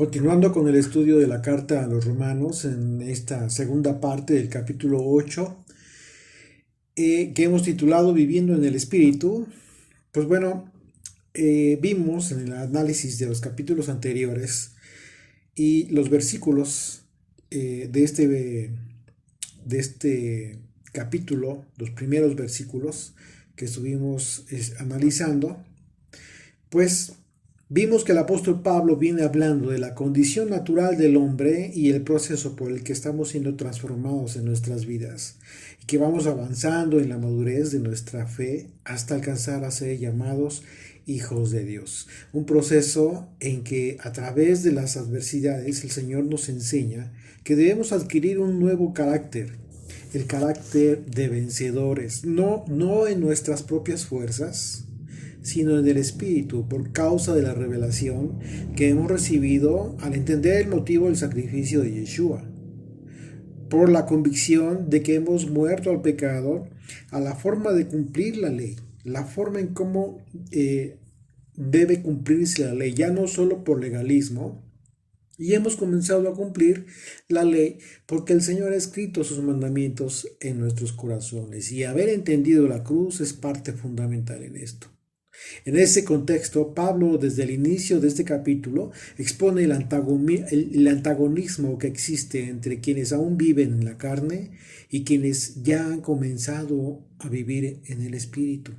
Continuando con el estudio de la carta a los romanos en esta segunda parte del capítulo 8, que hemos titulado Viviendo en el Espíritu, pues bueno, vimos en el análisis de los capítulos anteriores y los versículos de este capítulo, los primeros versículos que estuvimos analizando, pues vimos que el apóstol Pablo viene hablando de la condición natural del hombre y el proceso por el que estamos siendo transformados en nuestras vidas y que vamos avanzando en la madurez de nuestra fe hasta alcanzar a ser llamados hijos de Dios. Un proceso en que a través de las adversidades el Señor nos enseña que debemos adquirir un nuevo carácter, el carácter de vencedores, no en nuestras propias fuerzas, sino en el Espíritu, por causa de la revelación que hemos recibido al entender el motivo del sacrificio de Yeshua, por la convicción de que hemos muerto al pecado, a la forma de cumplir la ley, la forma en cómo debe cumplirse la ley, ya no solo por legalismo, y hemos comenzado a cumplir la ley porque el Señor ha escrito sus mandamientos en nuestros corazones, y haber entendido la cruz es parte fundamental en esto. En ese contexto, Pablo, desde el inicio de este capítulo, expone el antagonismo que existe entre quienes aún viven en la carne y quienes ya han comenzado a vivir en el Espíritu.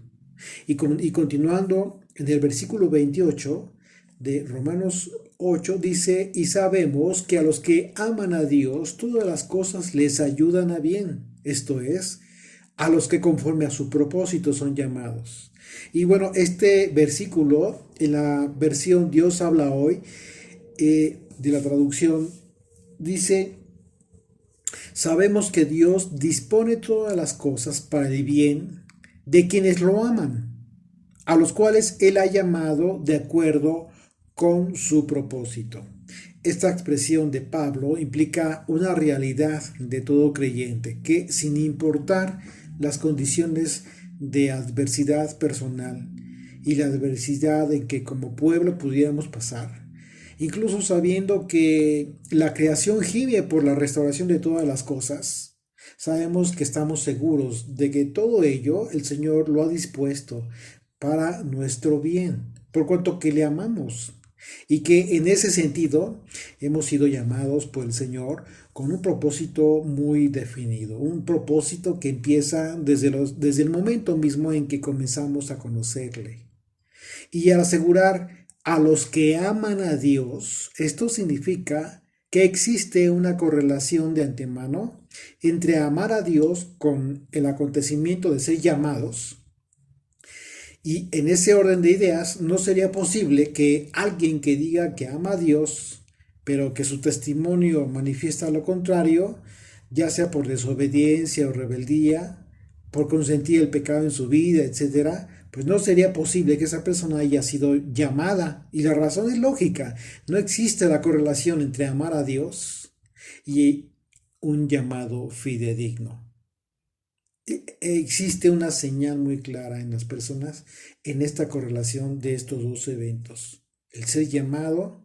Y continuando en el versículo 28 de Romanos 8, dice: y sabemos que a los que aman a Dios, todas las cosas les ayudan a bien, esto es, a los que conforme a su propósito son llamados. Y bueno, este versículo, en la versión Dios habla hoy, de la traducción, dice: sabemos que Dios dispone todas las cosas para el bien de quienes lo aman, a los cuales Él ha llamado de acuerdo con su propósito. Esta expresión de Pablo implica una realidad de todo creyente que, sin importar las condiciones de adversidad personal y la adversidad en que como pueblo pudiéramos pasar, incluso sabiendo que la creación gime por la restauración de todas las cosas, sabemos que estamos seguros de que todo ello el Señor lo ha dispuesto para nuestro bien, por cuanto que le amamos. Y que en ese sentido hemos sido llamados por el Señor con un propósito muy definido, un propósito que empieza desde el momento mismo en que comenzamos a conocerle. Y al asegurar a los que aman a Dios, esto significa que existe una correlación de antemano entre amar a Dios con el acontecimiento de ser llamados. Y en ese orden de ideas, no sería posible que alguien que diga que ama a Dios, pero que su testimonio manifiesta lo contrario, ya sea por desobediencia o rebeldía, por consentir el pecado en su vida, etc., pues no sería posible que esa persona haya sido llamada. Y la razón es lógica. No existe la correlación entre amar a Dios y un llamado fidedigno. Existe una señal muy clara en las personas en esta correlación de estos dos eventos: el ser llamado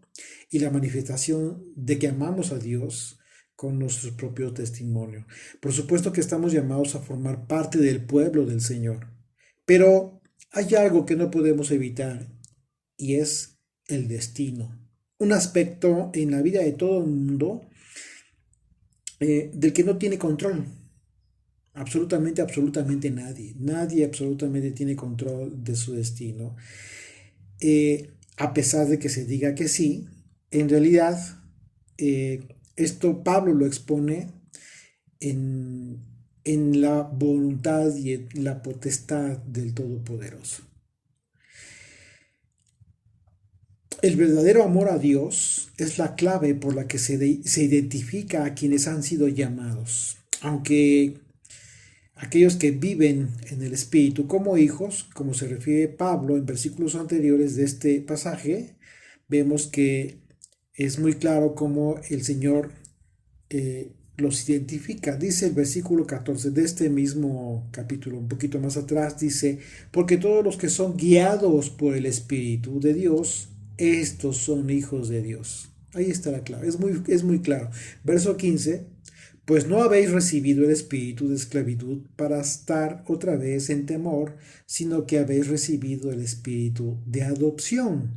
y la manifestación de que amamos a Dios con nuestro propio testimonio. Por supuesto que estamos llamados a formar parte del pueblo del Señor, pero hay algo que no podemos evitar, y es el destino, un aspecto en la vida de todo el mundo del que no tiene control. Absolutamente nadie. Nadie absolutamente tiene control de su destino. A pesar de que se diga que sí, en realidad, esto Pablo lo expone en la voluntad y en la potestad del Todopoderoso. El verdadero amor a Dios es la clave por la que se identifica a quienes han sido llamados. Aunque aquellos que viven en el Espíritu como hijos, como se refiere Pablo en versículos anteriores de este pasaje, vemos que es muy claro cómo el Señor los identifica. Dice el versículo 14 de este mismo capítulo, un poquito más atrás, dice: porque todos los que son guiados por el Espíritu de Dios, estos son hijos de Dios. Ahí está la clave, es muy claro. Verso 15, pues no habéis recibido el espíritu de esclavitud para estar otra vez en temor, sino que habéis recibido el espíritu de adopción,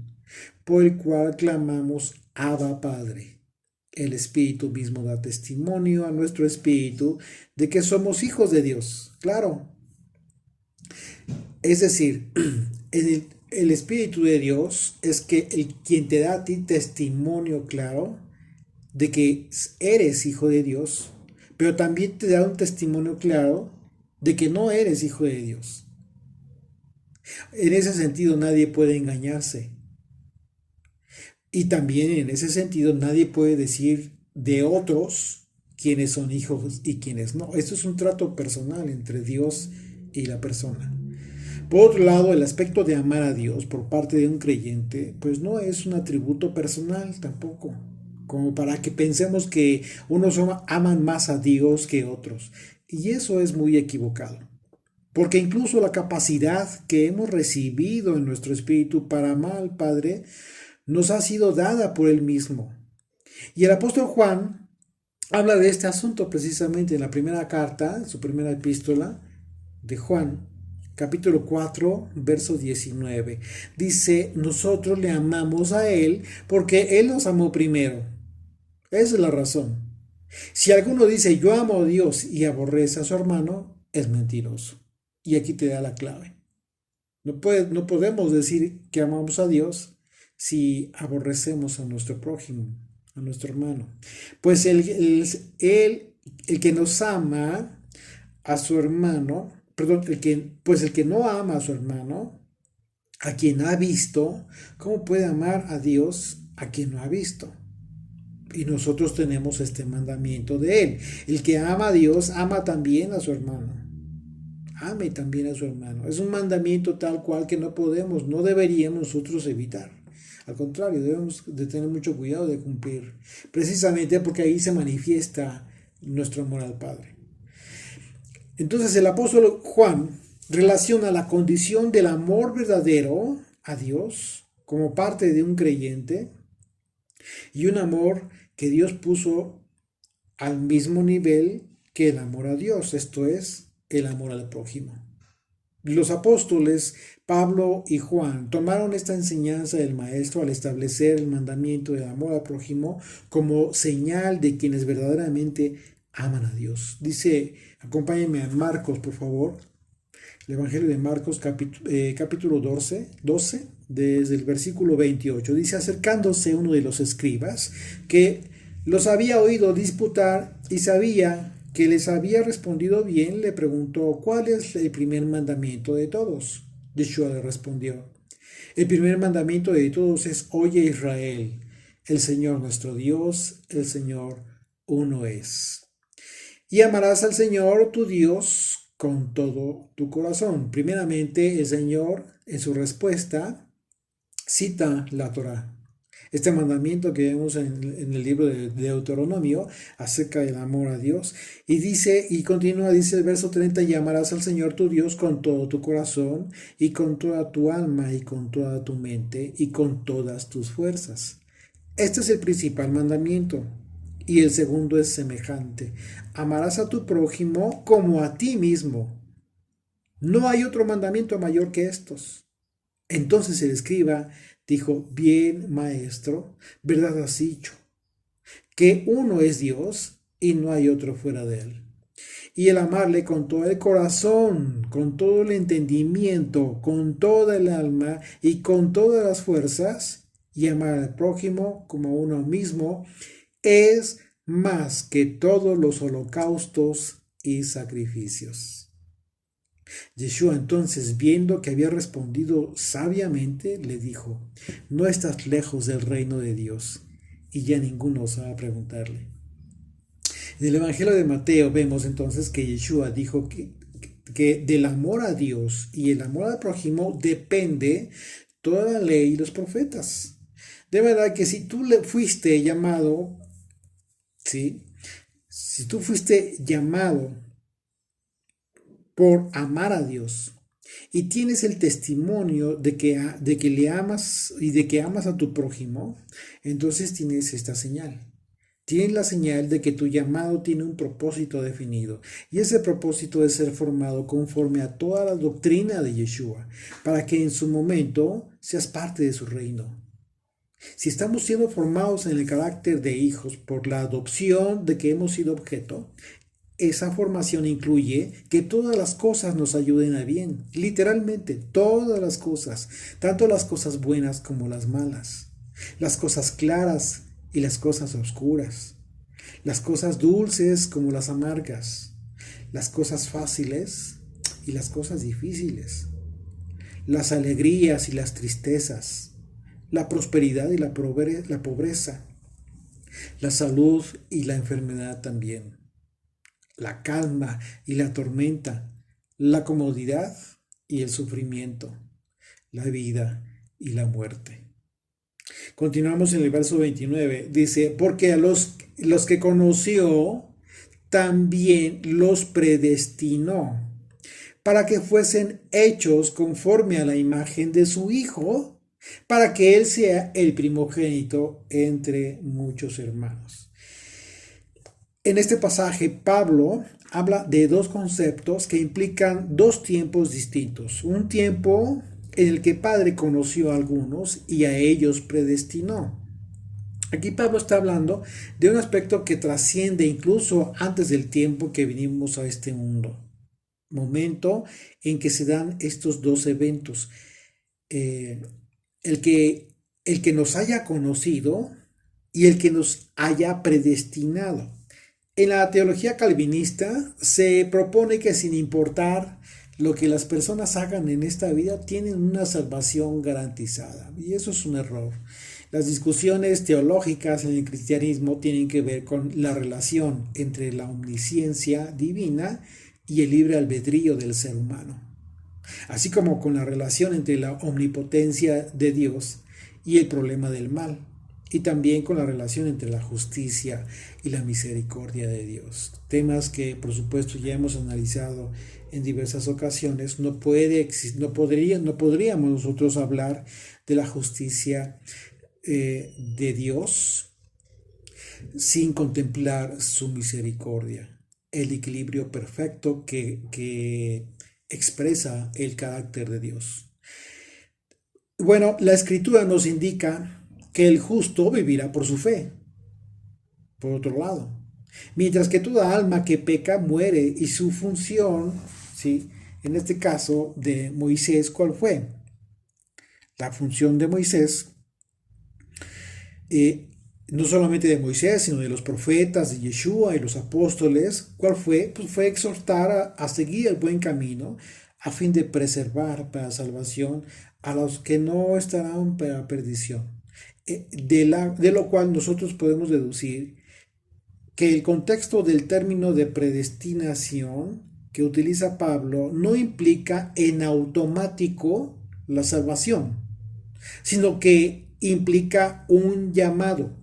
por el cual clamamos Abba Padre. El espíritu mismo da testimonio a nuestro espíritu de que somos hijos de Dios. Claro, es decir, el espíritu de Dios es que quien te da a ti testimonio claro de que eres hijo de Dios, pero también te da un testimonio claro de que no eres hijo de Dios. En ese sentido nadie puede engañarse. Y también en ese sentido nadie puede decir de otros quiénes son hijos y quiénes no. Esto es un trato personal entre Dios y la persona. Por otro lado, el aspecto de amar a Dios por parte de un creyente, pues no es un atributo personal tampoco, como para que pensemos que unos aman más a Dios que otros. Y eso es muy equivocado. Porque incluso la capacidad que hemos recibido en nuestro espíritu para amar al Padre nos ha sido dada por Él mismo. Y el apóstol Juan habla de este asunto precisamente en la primera carta, su primera epístola de Juan, capítulo 4, verso 19. Dice, nosotros le amamos a Él porque Él nos amó primero. Esa es la razón. Si alguno dice yo amo a Dios y aborrece a su hermano, es mentiroso. Y aquí te da la clave. No podemos decir que amamos a Dios si aborrecemos a nuestro prójimo, a nuestro hermano. Pues el que nos ama a su hermano, perdón, pues el que no ama a su hermano, a quien ha visto, ¿cómo puede amar a Dios a quien no ha visto? Y nosotros tenemos este mandamiento de Él. El que ama a Dios, ama también a su hermano. Ame también a su hermano. Es un mandamiento tal cual que no deberíamos nosotros evitar. Al contrario, debemos de tener mucho cuidado de cumplir. Precisamente porque ahí se manifiesta nuestro amor al Padre. Entonces el apóstol Juan relaciona la condición del amor verdadero a Dios como parte de un creyente y un amor que Dios puso al mismo nivel que el amor a Dios, esto es, el amor al prójimo. Los apóstoles Pablo y Juan tomaron esta enseñanza del Maestro al establecer el mandamiento del amor al prójimo como señal de quienes verdaderamente aman a Dios. Dice, acompáñenme a Marcos, por favor, el Evangelio de Marcos, capítulo 12, desde el versículo 28. Dice, acercándose uno de los escribas, que los había oído disputar y sabía que les había respondido bien, le preguntó, ¿cuál es el primer mandamiento de todos? Yeshua le respondió, el primer mandamiento de todos es, oye Israel, el Señor nuestro Dios, el Señor uno es. Y amarás al Señor tu Dios con todo tu corazón. Primeramente, el Señor, en su respuesta, cita la Torá. Este mandamiento que vemos en el libro de Deuteronomio acerca del amor a Dios. Y dice, y continúa, dice el verso 30, y amarás al Señor tu Dios con todo tu corazón, y con toda tu alma, y con toda tu mente, y con todas tus fuerzas. Este es el principal mandamiento. Y el segundo es semejante. Amarás a tu prójimo como a ti mismo. No hay otro mandamiento mayor que estos. Entonces el escriba dijo, bien, maestro, verdad has dicho, que uno es Dios y no hay otro fuera de él. Y el amarle con todo el corazón, con todo el entendimiento, con toda el alma y con todas las fuerzas, y amar al prójimo como a uno mismo, es más que todos los holocaustos y sacrificios. Yeshua entonces, viendo que había respondido sabiamente, le dijo, no estás lejos del reino de Dios. Y ya ninguno osaba preguntarle. En el Evangelio de Mateo vemos entonces que Yeshua dijo que del amor a Dios y el amor al prójimo depende toda la ley y los profetas. De verdad que si tú le fuiste llamado, ¿sí? Si tú fuiste llamado por amar a Dios y tienes el testimonio de que le amas y de que amas a tu prójimo, entonces tienes esta señal. Tienes la señal de que tu llamado tiene un propósito definido, y ese propósito es ser formado conforme a toda la doctrina de Yeshua, para que en su momento seas parte de su reino. Si estamos siendo formados en el carácter de hijos por la adopción de que hemos sido objeto, esa formación incluye que todas las cosas nos ayuden a bien, literalmente todas las cosas, tanto las cosas buenas como las malas, las cosas claras y las cosas oscuras, las cosas dulces como las amargas, las cosas fáciles y las cosas difíciles, las alegrías y las tristezas, la prosperidad y la pobreza, la salud y la enfermedad también, la calma y la tormenta, la comodidad y el sufrimiento, la vida y la muerte. Continuamos en el verso 29. Dice, porque a los que conoció, también los predestinó, para que fuesen hechos conforme a la imagen de su Hijo, para que Él sea el primogénito entre muchos hermanos. En este pasaje, Pablo habla de dos conceptos que implican dos tiempos distintos. Un tiempo en el que el Padre conoció a algunos y a ellos predestinó. Aquí Pablo está hablando de un aspecto que trasciende incluso antes del tiempo que vinimos a este mundo. Momento en que se dan estos dos eventos. El que nos haya conocido y el que nos haya predestinado. En la teología calvinista se propone que sin importar lo que las personas hagan en esta vida, tienen una salvación garantizada. Y eso es un error. Las discusiones teológicas en el cristianismo tienen que ver con la relación entre la omnisciencia divina y el libre albedrío del ser humano, así como con la relación entre la omnipotencia de Dios y el problema del mal, y también con la relación entre la justicia y la misericordia de Dios. Temas que, por supuesto, ya hemos analizado en diversas ocasiones. No podríamos nosotros hablar de la justicia de Dios sin contemplar su misericordia, el equilibrio perfecto que expresa el carácter de Dios. Bueno, la Escritura nos indica que el justo vivirá por su fe, por otro lado, mientras que toda alma que peca muere. Y su función, ¿sí?, en este caso de Moisés, ¿cuál fue? La función de Moisés, no solamente de Moisés, sino de los profetas, de Yeshua y los apóstoles, ¿cuál fue? Pues fue exhortar a seguir el buen camino a fin de preservar para salvación a los que no estarán para perdición. De lo cual nosotros podemos deducir que el contexto del término de predestinación que utiliza Pablo no implica en automático la salvación, sino que implica un llamado,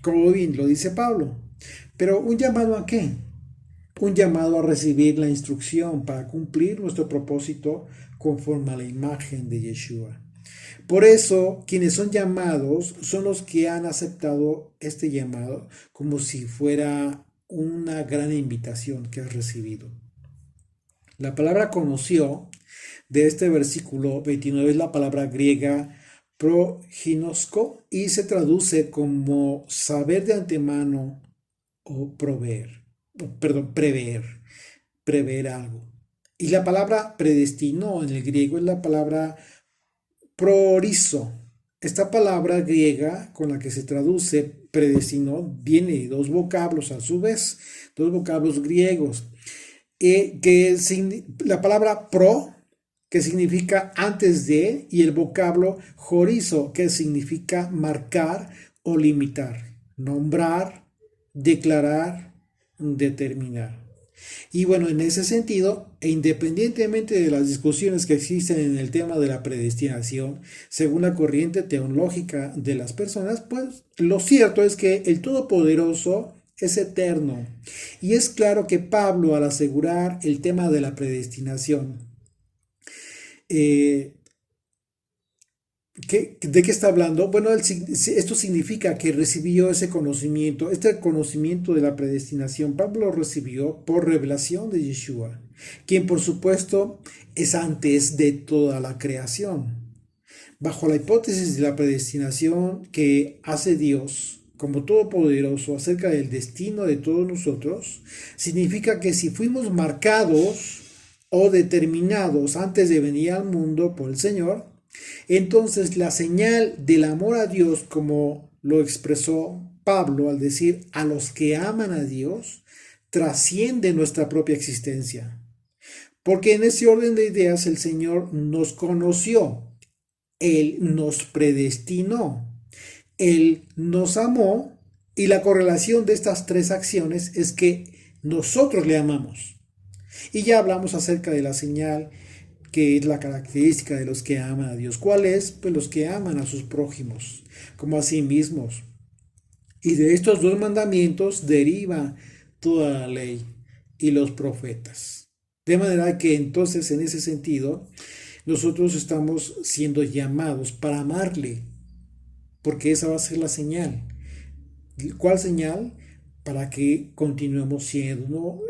como bien lo dice Pablo. Pero ¿un llamado a qué? Un llamado a recibir la instrucción para cumplir nuestro propósito conforme a la imagen de Yeshua. Por eso, quienes son llamados son los que han aceptado este llamado como si fuera una gran invitación que has recibido. La palabra conoció de este versículo 29 es la palabra griega proginosko y se traduce como saber de antemano o prever algo. Y la palabra predestinó en el griego es la palabra proorizo. Esta palabra griega con la que se traduce predestinó viene de dos vocablos a su vez, dos vocablos griegos. La palabra pro, que significa antes de, y el vocablo jorizo, que significa marcar o limitar, nombrar, declarar, determinar. Y bueno, en ese sentido, e independientemente de las discusiones que existen en el tema de la predestinación, según la corriente teológica de las personas, pues lo cierto es que el Todopoderoso es eterno. Y es claro que Pablo, al asegurar el tema de la predestinación, Eh, ¿De qué está hablando? Bueno, esto significa que recibió ese conocimiento, este conocimiento de la predestinación. Pablo lo recibió por revelación de Yeshua, quien por supuesto es antes de toda la creación. Bajo la hipótesis de la predestinación que hace Dios como todopoderoso acerca del destino de todos nosotros, significa que si fuimos marcados o determinados antes de venir al mundo por el Señor, entonces la señal del amor a Dios, como lo expresó Pablo al decir a los que aman a Dios, trasciende nuestra propia existencia. Porque en ese orden de ideas el Señor nos conoció, Él nos predestinó, Él nos amó, y la correlación de estas tres acciones es que nosotros le amamos. Y ya hablamos acerca de la señal que es la característica de los que aman a Dios. ¿Cuál es? Pues los que aman a sus prójimos como a sí mismos. Y de estos dos mandamientos deriva toda la ley y los profetas. De manera que entonces en ese sentido nosotros estamos siendo llamados para amarle, porque esa va a ser la señal. ¿Cuál señal? Para que continuemos siendo,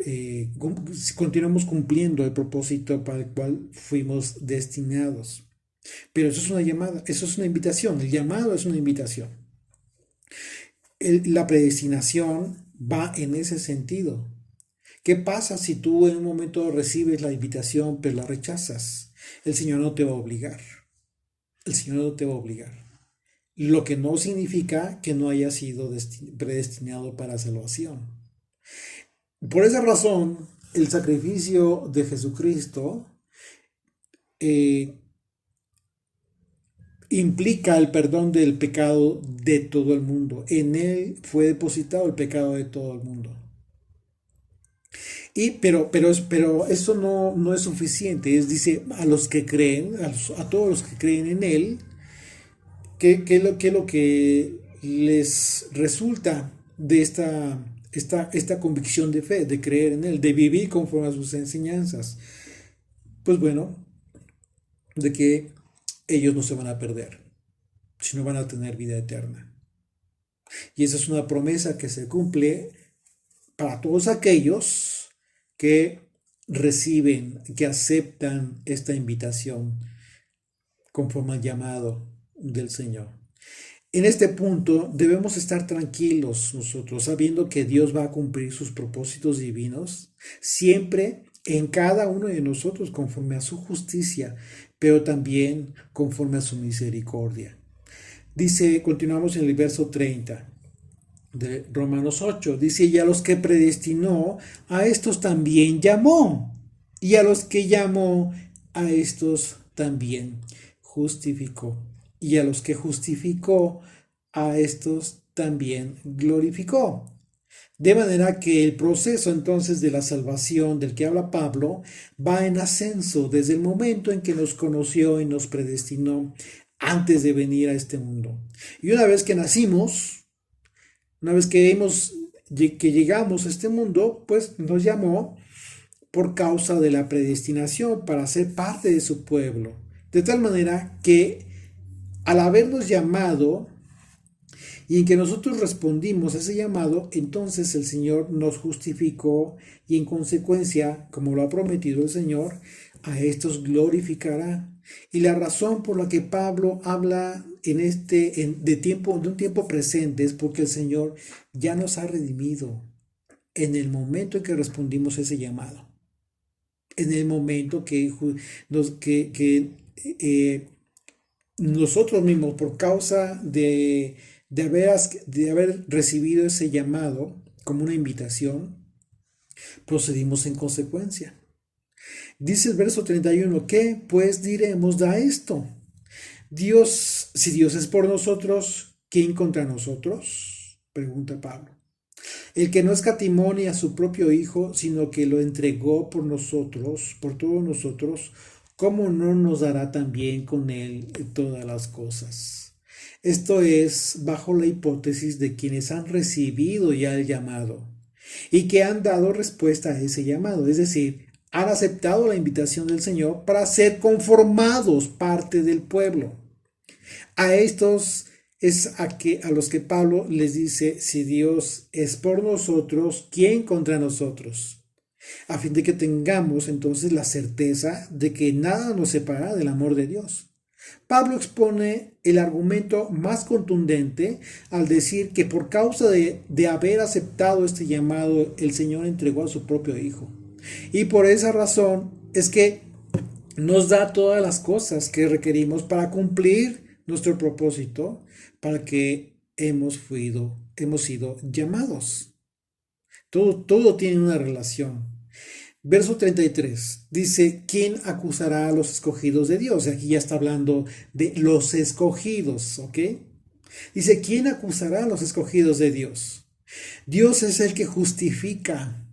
continuemos cumpliendo el propósito para el cual fuimos destinados. Pero eso es una llamada, eso es una invitación, el llamado es una invitación. La predestinación va en ese sentido. ¿Qué pasa si tú en un momento recibes la invitación pero la rechazas? El Señor no te va a obligar. El Señor no te va a obligar. Lo que no significa que no haya sido predestinado para salvación. Por esa razón, el sacrificio de Jesucristo implica el perdón del pecado de todo el mundo. En Él fue depositado el pecado de todo el mundo. Pero eso no es suficiente. Dice, a los que creen, a todos los que creen en Él, ¿qué es lo que les resulta de esta convicción de fe, de creer en Él, de vivir conforme a sus enseñanzas? Pues bueno, de que ellos no se van a perder, sino van a tener vida eterna. Y esa es una promesa que se cumple para todos aquellos que reciben, que aceptan esta invitación conforme al llamado del Señor. En este punto debemos estar tranquilos nosotros, sabiendo que Dios va a cumplir sus propósitos divinos siempre en cada uno de nosotros conforme a su justicia, pero también conforme a su misericordia. Dice, continuamos en el verso 30 de Romanos 8, dice, y a los que predestinó, a estos también llamó, y a los que llamó, a estos también justificó, y a los que justificó, a estos también glorificó. De manera que el proceso entonces de la salvación del que habla Pablo va en ascenso desde el momento en que nos conoció y nos predestinó antes de venir a este mundo. Y una vez que nacimos, una vez que llegamos a este mundo, pues nos llamó por causa de la predestinación para ser parte de su pueblo. De tal manera que al habernos llamado y en que nosotros respondimos a ese llamado, entonces el Señor nos justificó y en consecuencia, como lo ha prometido el Señor, a estos glorificará. Y la razón por la que Pablo habla de un tiempo presente es porque el Señor ya nos ha redimido en el momento en que respondimos a ese llamado. En el momento que nosotros mismos, por causa de haber recibido ese llamado como una invitación, procedimos en consecuencia. Dice el verso 31, ¿qué pues diremos de esto? Si Dios es por nosotros, ¿quién contra nosotros? Pregunta Pablo. El que no escatimó ni a su propio Hijo, sino que lo entregó por nosotros, por todos nosotros, ¿cómo no nos dará también con él todas las cosas? Esto es bajo la hipótesis de quienes han recibido ya el llamado y que han dado respuesta a ese llamado, es decir, han aceptado la invitación del Señor para ser conformados parte del pueblo. A estos es a los que Pablo les dice, si Dios es por nosotros, ¿quién contra nosotros? A fin de que tengamos entonces la certeza de que nada nos separará del amor de Dios. Pablo expone el argumento más contundente al decir que por causa de haber aceptado este llamado, el Señor entregó a su propio Hijo. Y por esa razón es que nos da todas las cosas que requerimos para cumplir nuestro propósito, para que hemos sido llamados. Todo tiene una relación. Verso 33 dice, ¿quién acusará a los escogidos de Dios? Aquí ya está hablando de los escogidos, ¿ok? Dice, ¿quién acusará a los escogidos de Dios? Dios es el que justifica.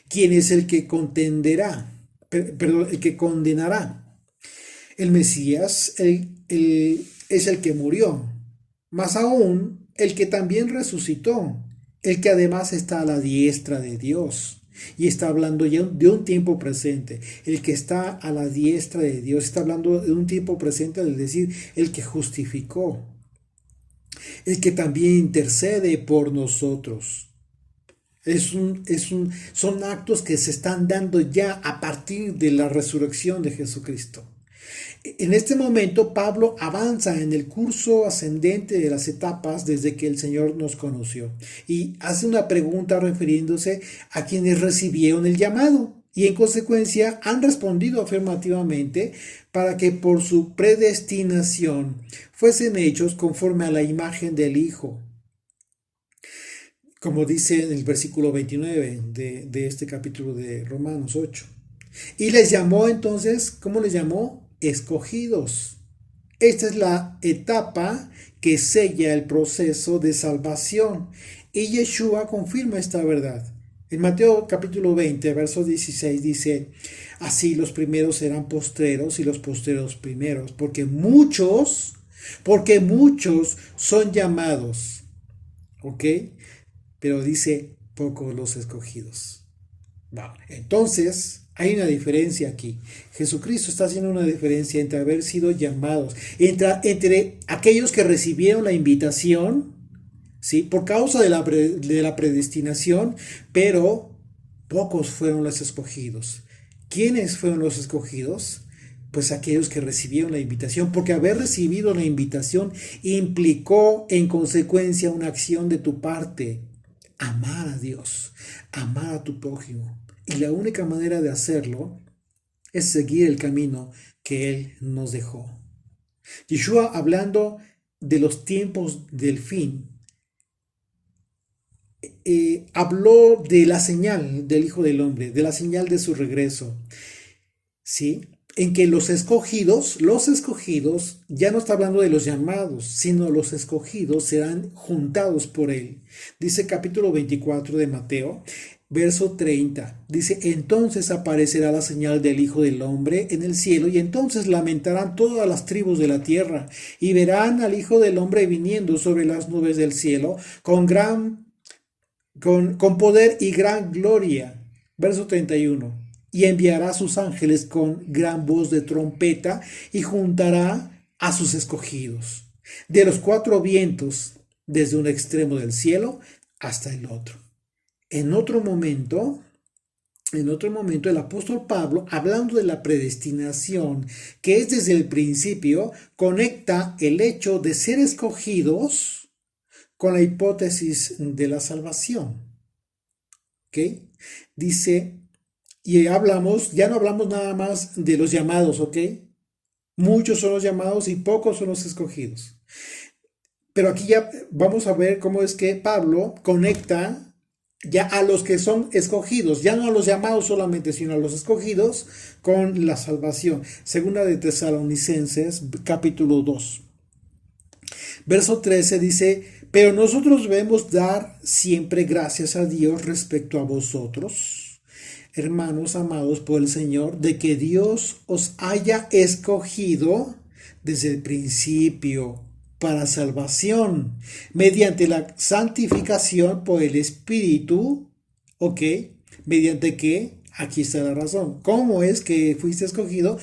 ¿Quién es el que contenderá? Perdón, el que condenará. El Mesías es el que murió, más aún el que también resucitó, el que además está a la diestra de Dios. Y está hablando ya de un tiempo presente. El que está a la diestra de Dios está hablando de un tiempo presente, es decir, el que justificó, el que también intercede por nosotros. Son actos que se están dando ya a partir de la resurrección de Jesucristo. En este momento, Pablo avanza en el curso ascendente de las etapas desde que el Señor nos conoció y hace una pregunta refiriéndose a quienes recibieron el llamado y en consecuencia han respondido afirmativamente para que por su predestinación fuesen hechos conforme a la imagen del Hijo. Como dice en el versículo 29 de este capítulo de Romanos 8. Y les llamó entonces, ¿cómo les llamó? Escogidos. Esta es la etapa que sella el proceso de salvación y Yeshua confirma esta verdad. En Mateo capítulo 20, verso 16 dice, así los primeros serán postreros y los postreros primeros, porque muchos son llamados, ¿ok? Pero dice, pocos los escogidos. Bueno, entonces, hay una diferencia aquí. Jesucristo está haciendo una diferencia entre haber sido llamados, entre aquellos que recibieron la invitación, ¿sí? Por causa de la predestinación, pero pocos fueron los escogidos. ¿Quiénes fueron los escogidos? Pues aquellos que recibieron la invitación, porque haber recibido la invitación implicó en consecuencia una acción de tu parte. Amar a Dios, amar a tu prójimo. Y la única manera de hacerlo es seguir el camino que Él nos dejó. Yeshua, hablando de los tiempos del fin, habló de la señal del Hijo del Hombre, de la señal de su regreso, ¿sí? En que los escogidos, ya no está hablando de los llamados, sino los escogidos serán juntados por Él. Dice capítulo 24 de Mateo, verso 30, dice, entonces aparecerá la señal del Hijo del Hombre en el cielo y entonces lamentarán todas las tribus de la tierra y verán al Hijo del Hombre viniendo sobre las nubes del cielo con poder y gran gloria. Verso 31. Y enviará a sus ángeles con gran voz de trompeta y juntará a sus escogidos de los cuatro vientos, desde un extremo del cielo hasta el otro. En otro momento, el apóstol Pablo, hablando de la predestinación, que es desde el principio, conecta el hecho de ser escogidos con la hipótesis de la salvación. ¿Ok? Dice, y ya no hablamos nada más de los llamados, ¿ok? Muchos son los llamados y pocos son los escogidos. Pero aquí ya vamos a ver cómo es que Pablo conecta ya a los que son escogidos, ya no a los llamados solamente, sino a los escogidos con la salvación. Segunda de Tesalonicenses, capítulo 2. Verso 13 dice, pero nosotros debemos dar siempre gracias a Dios respecto a vosotros, hermanos amados por el Señor, de que Dios os haya escogido desde el principio para salvación, mediante la santificación por el Espíritu, ¿ok? Mediante que Aquí está la razón. ¿Cómo es que fuiste escogido?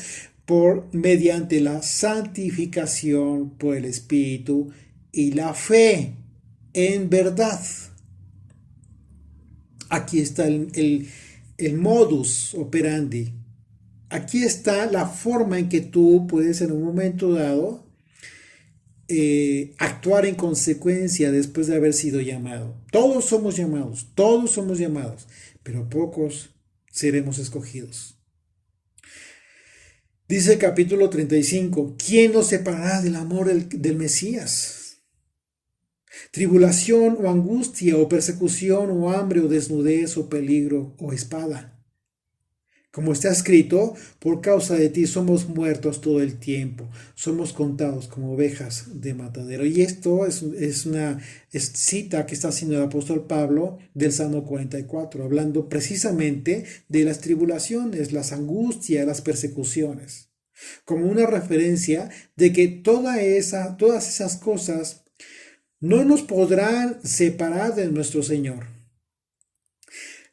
Mediante la santificación por el Espíritu y la fe en verdad. Aquí está el modus operandi. Aquí está la forma en que tú puedes en un momento dado actuar en consecuencia después de haber sido llamado. Todos somos llamados, pero pocos seremos escogidos. Dice el capítulo 35, ¿quién nos separará del amor del Mesías? Tribulación o angustia o persecución o hambre o desnudez o peligro o espada. Como está escrito, por causa de ti somos muertos todo el tiempo, somos contados como ovejas de matadero. Y esto es una cita que está haciendo el apóstol Pablo del Salmo 44, hablando precisamente de las tribulaciones, las angustias, las persecuciones, como una referencia de que todas esas cosas no nos podrán separar de nuestro Señor.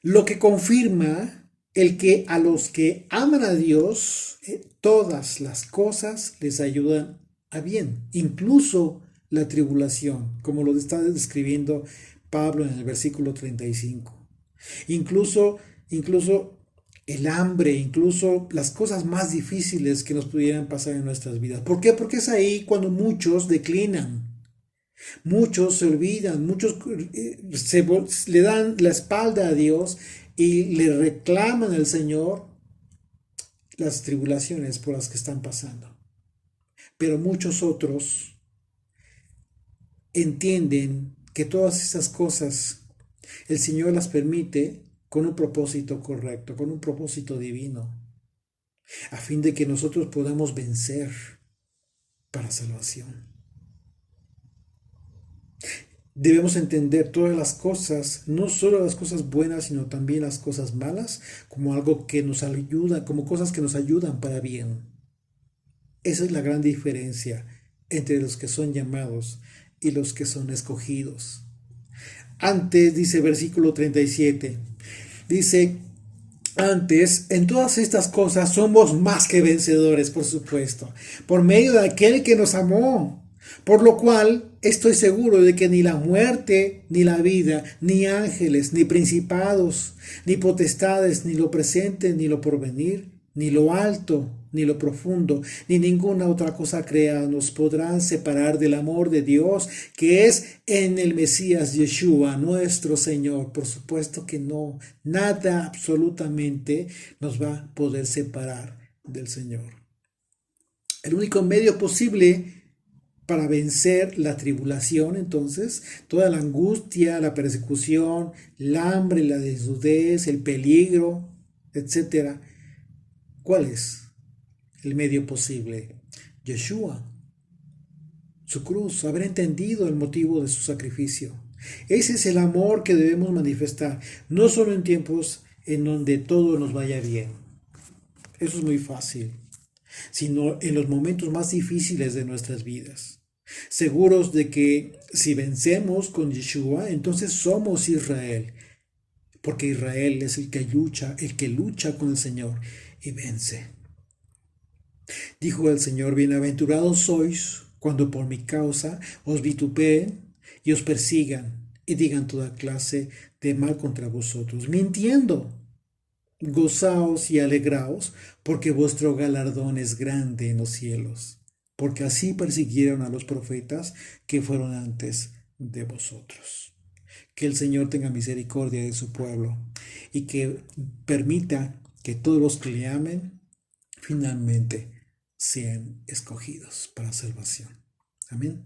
Lo que confirma el que a los que aman a Dios, todas las cosas les ayudan a bien, incluso la tribulación, como lo está describiendo Pablo en el versículo 35. Incluso el hambre, incluso las cosas más difíciles que nos pudieran pasar en nuestras vidas. ¿Por qué? Porque es ahí cuando muchos declinan. Muchos se olvidan, muchos le dan la espalda a Dios y le reclaman al Señor las tribulaciones por las que están pasando. Pero muchos otros entienden que todas esas cosas el Señor las permite con un propósito correcto, con un propósito divino, a fin de que nosotros podamos vencer para salvación. Debemos entender todas las cosas, no solo las cosas buenas, sino también las cosas malas, como algo que nos ayuda, como cosas que nos ayudan para bien. Esa es la gran diferencia entre los que son llamados y los que son escogidos. Antes, dice versículo 37, dice, antes, en todas estas cosas somos más que vencedores, por supuesto, por medio de aquel que nos amó. Por lo cual estoy seguro de que ni la muerte, ni la vida, ni ángeles, ni principados, ni potestades, ni lo presente, ni lo porvenir, ni lo alto, ni lo profundo, ni ninguna otra cosa creada nos podrán separar del amor de Dios que es en el Mesías Yeshua, nuestro Señor. Por supuesto que no, nada absolutamente nos va a poder separar del Señor. El único medio posible para vencer la tribulación, entonces, toda la angustia, la persecución, el hambre, la desnudez, el peligro, etc. ¿Cuál es el medio posible? Yeshua, su cruz, haber entendido el motivo de su sacrificio. Ese es el amor que debemos manifestar, no solo en tiempos en donde todo nos vaya bien. Eso es muy fácil, sino en los momentos más difíciles de nuestras vidas. Seguros de que si vencemos con Yeshua, entonces somos Israel, porque Israel es el que lucha con el Señor y vence. Dijo el Señor, bienaventurados sois cuando por mi causa os vituperen y os persigan y digan toda clase de mal contra vosotros, mintiendo. Gozaos y alegraos, porque vuestro galardón es grande en los cielos, porque así persiguieron a los profetas que fueron antes de vosotros. Que el Señor tenga misericordia de su pueblo y que permita que todos los que le amen finalmente sean escogidos para salvación. Amén.